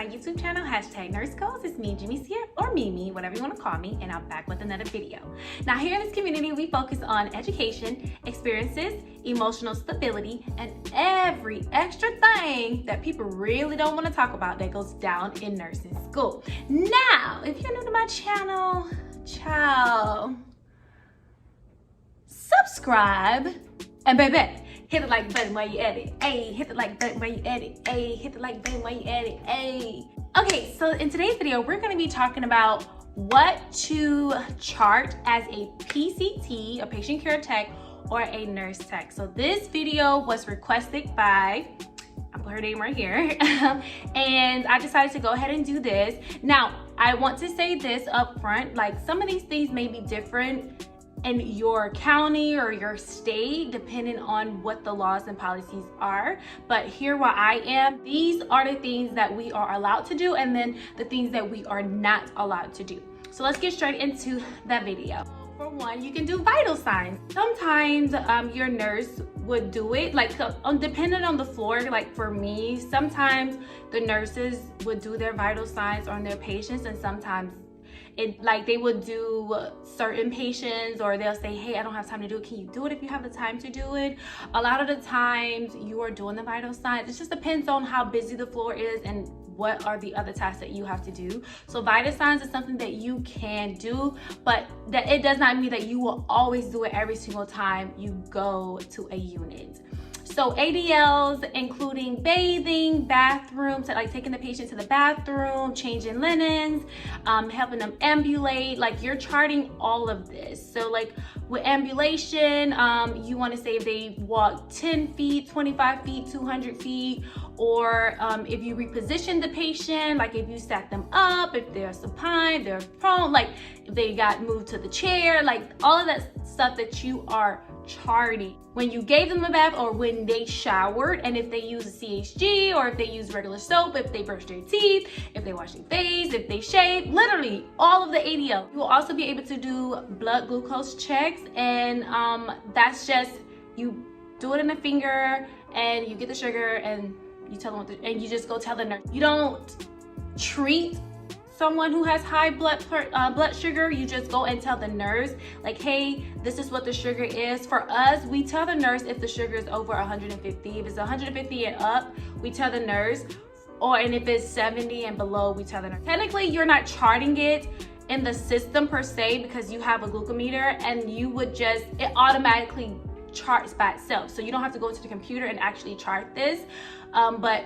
my YouTube channel, #NurseGoals. It's me, Jimmy's here, or Mimi, whatever you want to call me, and I'm back with another video. Now here in this community, we focus on education, experiences, emotional stability, and every extra thing that people really don't want to talk about that goes down in nursing school. Now, if you're new to my channel, ciao, subscribe, and baby, hit the like button while you at it. Ayy, hit the like button while you at it. Ayy, hit the like button while you at it. Ayy. Okay, so in today's video, we're gonna be talking about what to chart as a PCT, a patient care tech, or a nurse tech. So this video was requested by, I'll put her name right here, and I decided to go ahead and do this. Now, I want to say this up front, like some of these things may be different in your county or your state, depending on what the laws and policies are. But here where I am, these are the things that we are allowed to do, and then the things that we are not allowed to do. So let's get straight into that video. For one, you can do vital signs. Sometimes your nurse would do it, like depending on the floor. Like for me, sometimes the nurses would do their vital signs on their patients, and sometimes they would do certain patients, or they'll say, hey, I don't have time to do it. Can you do it if you have the time to do it? A lot of the times you are doing the vital signs. It just depends on how busy the floor is and what are the other tasks that you have to do. So vital signs is something that you can do, but that it does not mean that you will always do it every single time you go to a unit. So ADLs, including bathing, bathrooms, like taking the patient to the bathroom, changing linens, helping them ambulate, like you're charting all of this. So like with ambulation, you want to say if they walk 10 feet, 25 feet, 200 feet, or if you reposition the patient, like if you sat them up, if they're supine, they're prone, like if they got moved to the chair, like all of that stuff that you are charting. When you gave them a bath, or when they showered, and if they use a CHG, or if they use regular soap, if they brush their teeth, if they wash their face, if they shave, literally all of the ADL. You will also be able to do blood glucose checks, and that's just, you do it in a finger and you get the sugar and you tell them and you just go tell the nurse. You don't treat someone who has high blood sugar. You just go and tell the nurse, like, hey, this is what the sugar is. For us, we tell the nurse if the sugar is over 150. If it's 150 and up, we tell the nurse, and if it's 70 and below, we tell the nurse. Technically, you're not charting it in the system per se, because you have a glucometer, and you would just, it automatically charts by itself. So you don't have to go into the computer and actually chart this. But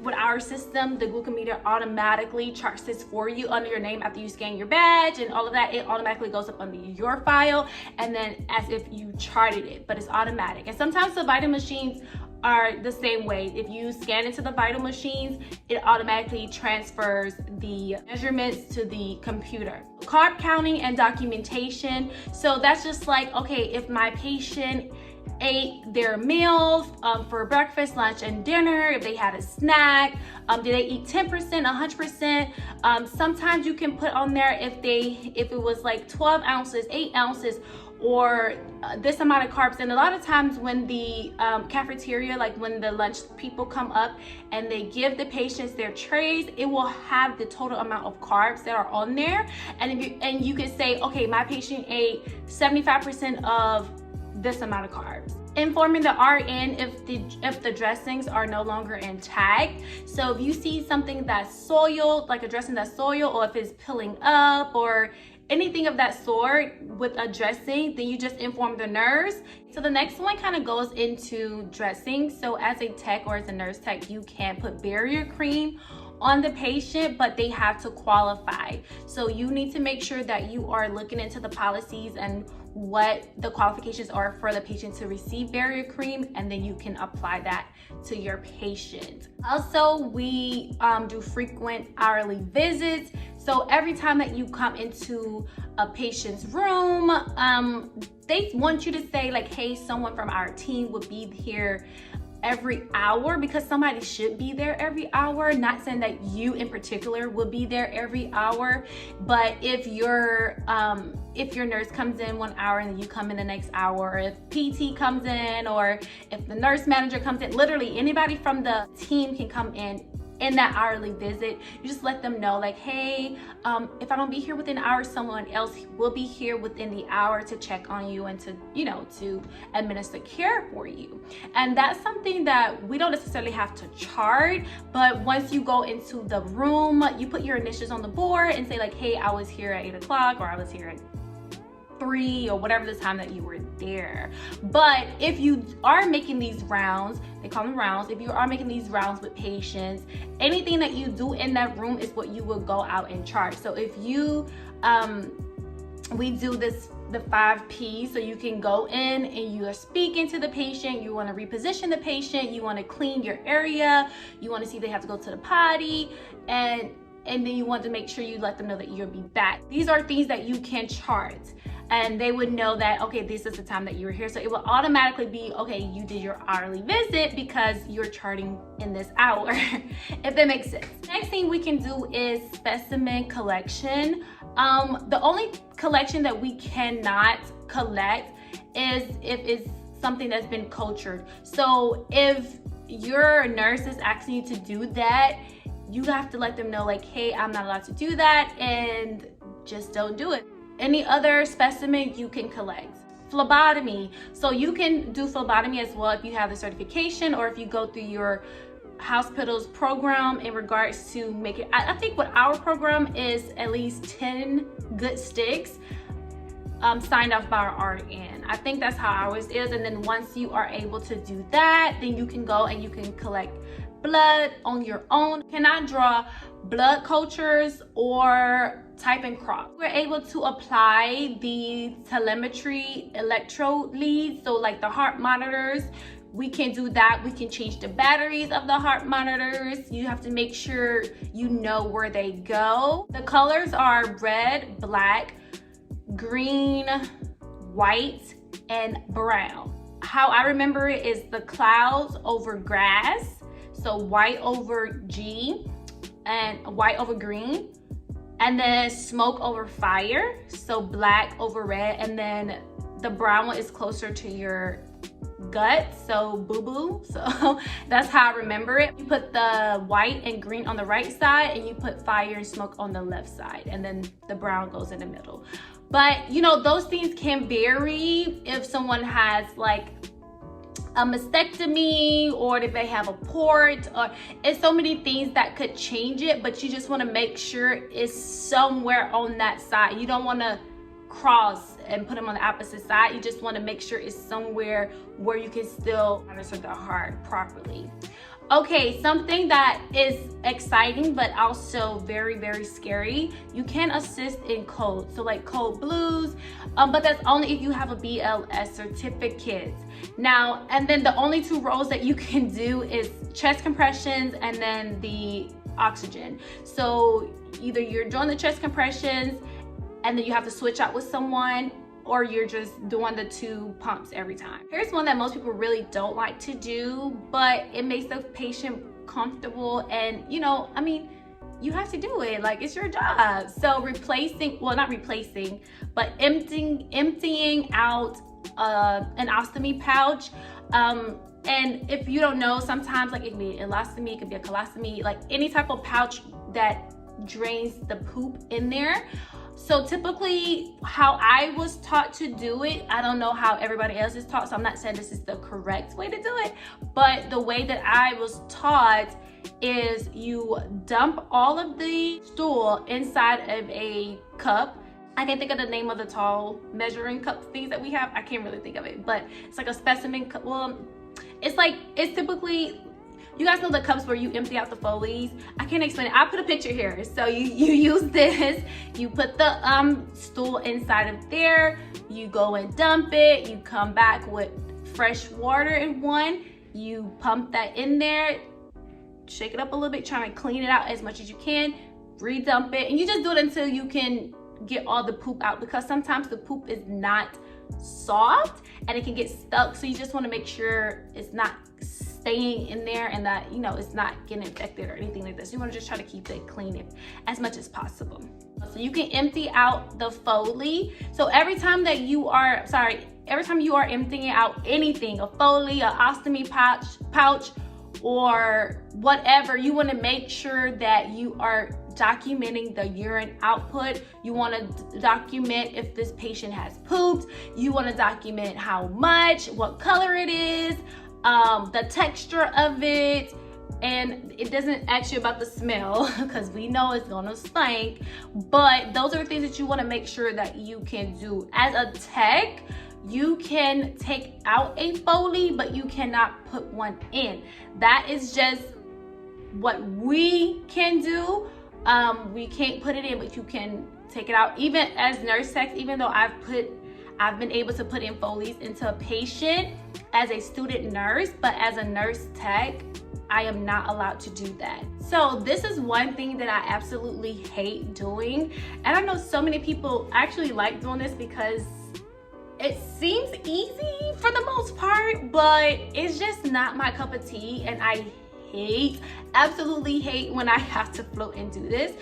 with our system, the glucometer automatically charts this for you under your name after you scan your badge and all of that. It automatically goes up under your file, and then as if you charted it, but it's automatic. And sometimes the vital machines are the same way. If you scan into the vital machines, it automatically transfers the measurements to the computer. Carb counting and documentation. So that's just like, okay, if my patient ate their meals for breakfast, lunch, and dinner, if they had a snack, did they eat 10%, 100%? Sometimes you can put on there if it was like 12 ounces, 8 ounces, or this amount of carbs. And a lot of times when the cafeteria, like when the lunch people come up and they give the patients their trays, it will have the total amount of carbs that are on there. And you can say, okay, my patient ate 75% of this amount of carbs. Informing the RN if the dressings are no longer intact. So if you see something that's soiled, like a dressing that's soiled, or if it's pilling up, or anything of that sort with a dressing, then you just inform the nurse. So the next one kind of goes into dressing. So as a tech or as a nurse tech, you can put barrier cream on the patient, but they have to qualify. So you need to make sure that you are looking into the policies and what the qualifications are for the patient to receive barrier cream, and then you can apply that to your patient. Also, we do frequent hourly visits. So every time that you come into a patient's room, they want you to say like, hey, someone from our team would be here every hour, because somebody should be there every hour. Not saying that you in particular will be there every hour, but if your nurse comes in 1 hour and then you come in the next hour, or if PT comes in, or if the nurse manager comes in, literally anybody from the team can come in in that hourly visit, you just let them know like, hey, if I don't be here within an hour, someone else will be here within the hour to check on you and to, you know, to administer care for you. And that's something that we don't necessarily have to chart, but once you go into the room, you put your initials on the board and say like, hey, I was here at 8 o'clock, or I was here at 3, or whatever the time that you were there. But if you are making these rounds, they call them rounds, if you are making these rounds with patients, anything that you do in that room is what you will go out and charge. So if you we do the 5 P's, so you can go in and you are speaking to the patient, you want to reposition the patient, you want to clean your area, you want to see if they have to go to the potty, and then you want to make sure you let them know that you'll be back. These are things that you can chart, and they would know that, okay, this is the time that you were here. So it will automatically be, okay, you did your hourly visit because you're charting in this hour, if that makes sense. Next thing we can do is specimen collection. The only collection that we cannot collect is if it's something that's been cultured. So if your nurse is asking you to do that, you have to let them know like, hey, I'm not allowed to do that, and just don't do it. Any other specimen you can collect. Phlebotomy. So you can do phlebotomy as well if you have the certification, or if you go through your hospital's program in regards to make it. I think what our program is at least 10 good sticks signed off by our RN. I think that's how ours is. And then once you are able to do that, then you can go and you can collect blood on your own. You cannot draw blood cultures or type in crop. We're able to apply the telemetry electrode leads, so like the heart monitors. We can do that. We can change the batteries of the heart monitors. You have to make sure you know where they go. The colors are red, black, green, white, and brown. How I remember it is the clouds over grass, so white over G and white over green, and then smoke over fire, so black over red, and then the brown one is closer to your gut, so boo-boo. So that's how I remember it. You put the white and green on the right side, and you put fire and smoke on the left side, and then the brown goes in the middle. But you know, those things can vary if someone has like a mastectomy, or if they have a port, or it's so many things that could change it, but you just want to make sure it's somewhere on that side. You don't want to cross and put them on the opposite side. You just want to make sure it's somewhere where you can still monitor the heart properly. Okay, something that is exciting but also very, very scary. You can assist in code, so like code blues, but that's only if you have a BLS certificate. Now, and then the only 2 roles that you can do is chest compressions and then the oxygen. So either you're doing the chest compressions and then you have to switch out with someone, or you're just doing the 2 pumps every time. Here's one that most people really don't like to do, but it makes the patient comfortable, and you know, I mean, you have to do it, like it's your job. So replacing, well, not replacing, but emptying out an ostomy pouch. And if you don't know, sometimes like it can be an ileostomy, it could be a colostomy, like any type of pouch that drains the poop in there. So typically how I was taught to do it, I don't know how everybody else is taught, so I'm not saying this is the correct way to do it, but the way that I was taught is you dump all of the stool inside of a cup. I can't think of the name of the tall measuring cup things that we have. I can't really think of it, but it's like a specimen cup. Well, it's typically, you guys know the cups where you empty out the Foleys. I can't explain it. I'll put a picture here. So you use this, you put the stool inside of there, you go and dump it, you come back with fresh water in one, you pump that in there, shake it up a little bit, trying to clean it out as much as you can, re-dump it, and you just do it until you can get all the poop out, because sometimes the poop is not soft and it can get stuck. So you just want to make sure it's not staying in there and that, you know, it's not getting infected or anything like this. You want to just try to keep it clean as much as possible. So you can empty out the Foley. So every time you are emptying out anything, a Foley, a ostomy pouch, or whatever. You want to make sure that you are documenting the urine output. You want to document if this patient has pooped. You want to document how much, what color it is, the texture of it. And it doesn't ask you about the smell because we know it's gonna stink, but those are the things that you want to make sure that you can do. As a tech, you can take out a Foley, but you cannot put one in. That is just what we can do. We can't put it in, but you can take it out. Even as nurse techs, even though I've been able to put in Foleys into a patient as a student nurse, but as a nurse tech, I am not allowed to do that. So this is one thing that I absolutely hate doing. And I know so many people actually like doing this because it seems easy for the most part, but it's just not my cup of tea. And I absolutely hate when I have to float and do this,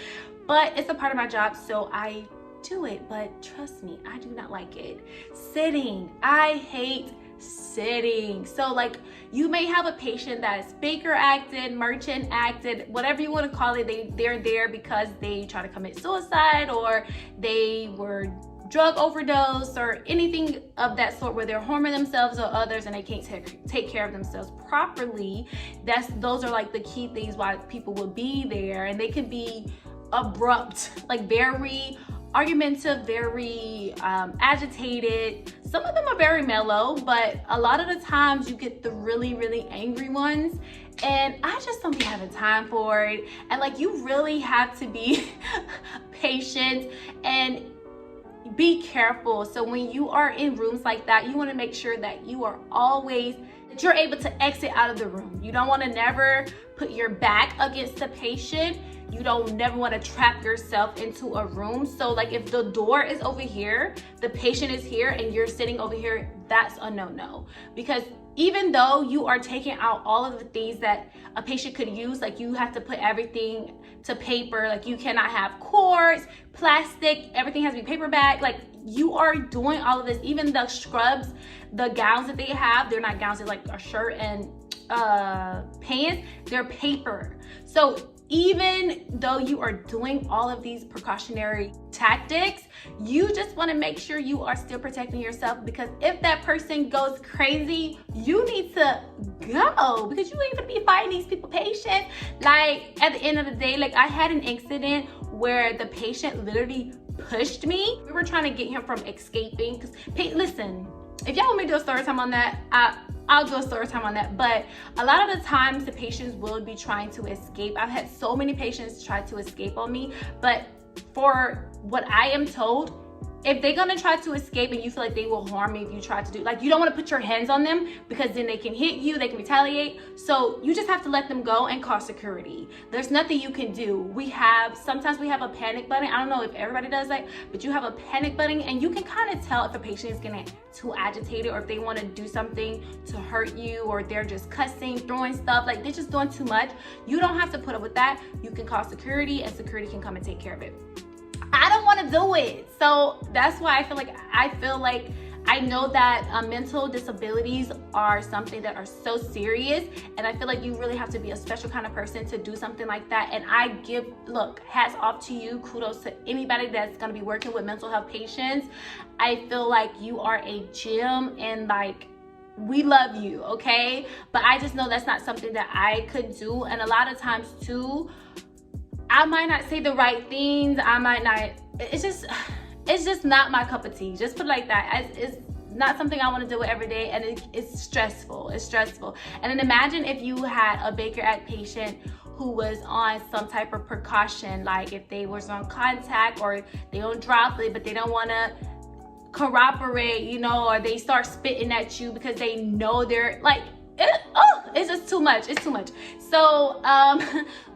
but it's a part of my job, so I do it. But trust me, I do not like it. Sitting, I hate sitting. So like, you may have a patient that's Baker acted, merchant acted, whatever you want to call it. They're there because they try to commit suicide, or they were drug overdose, or anything of that sort, where they're harming themselves or others and they can't take care of themselves properly. Those are like the key things why people will be there. And they can be abrupt, like very argumentative, very agitated. Some of them are very mellow, but a lot of the times you get the really angry ones, and I just don't be having time for it. And like, you really have to be patient and be careful. So when you are in rooms like that, you want to make sure that you're able to exit out of the room. You don't want to never put your back against the patient. You don't never want to trap yourself into a room. So like, if the door is over here, the patient is here, and you're sitting over here, that's a no-no. Because even though you are taking out all of the things that a patient could use, like you have to put everything to paper, like you cannot have cords, plastic, everything has to be paper bag. Like, you are doing all of this. Even the scrubs, the gowns that they have, they're not gowns, they're like a shirt and pants, they're paper. So even though you are doing all of these precautionary tactics, you just want to make sure you are still protecting yourself, because if that person goes crazy, you need to go, because you ain't gonna be fighting these people patient. Like, at the end of the day, like, I had an incident where the patient literally pushed me. We were trying to get him from escaping, because listen, if y'all want me to do a story time on that, I'll do a story time on that. But a lot of the times the patients will be trying to escape. I've had so many patients try to escape on me, but for what I am told, if they're gonna try to escape and you feel like they will harm me if you try to do, like, you don't want to put your hands on them, because then they can hit you, they can retaliate. So you just have to let them go and call security. There's nothing you can do. Sometimes we have a panic button. I don't know if everybody does that, but you have a panic button, and you can kind of tell if a patient is getting too agitated, or if they want to do something to hurt you, or they're just cussing, throwing stuff, like they're just doing too much. You don't have to put up with that. You can call security, and security can come and take care of it. I don't want to do it. So that's why I feel like I know that mental disabilities are something that are so serious, and I feel like you really have to be a special kind of person to do something like that. And look, hats off to you, kudos to anybody that's going to be working with mental health patients. I feel like you are a gem, and like, we love you, okay? But I just know that's not something that I could do. And a lot of times too, I might not say the right things. I might not, it's just not my cup of tea. Just put it like that. It's not something I want to do every day, and it's stressful. It's stressful. And then imagine if you had a Baker Act patient who was on some type of precaution, like if they was on contact, or they don't drop it, but they don't want to corroborate, or they start spitting at you because they know they're like, it's just too much. It's too much. So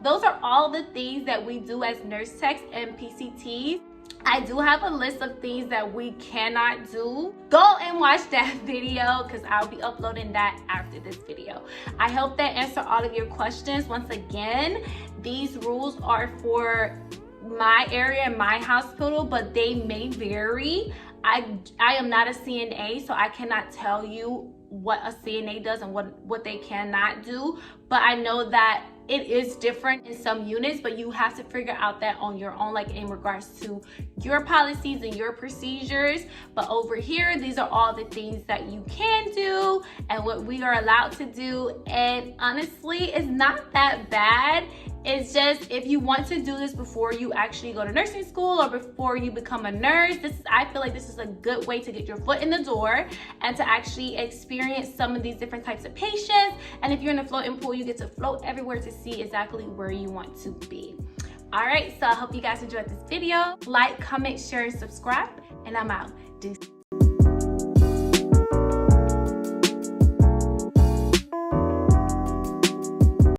those are all the things that we do as nurse techs and PCTs. I do have a list of things that we cannot do. Go and watch that video, because I'll be uploading that after this video. I hope that answered all of your questions. Once again, these rules are for my area and my hospital, but they may vary. I am not a CNA, so I cannot tell you what a CNA does and what they cannot do, but I know that it is different in some units, but you have to figure out that on your own, like in regards to your policies and your procedures. But over here, these are all the things that you can do and what we are allowed to do. And honestly, it's not that bad. It's just, if you want to do this before you actually go to nursing school or before you become a nurse, I feel like this is a good way to get your foot in the door and to actually experience some of these different types of patients. And if you're in a floating pool, you get to float everywhere to see exactly where you want to be. All right, so I hope you guys enjoyed this video. Like, comment, share, and subscribe, and I'm out. Deuces.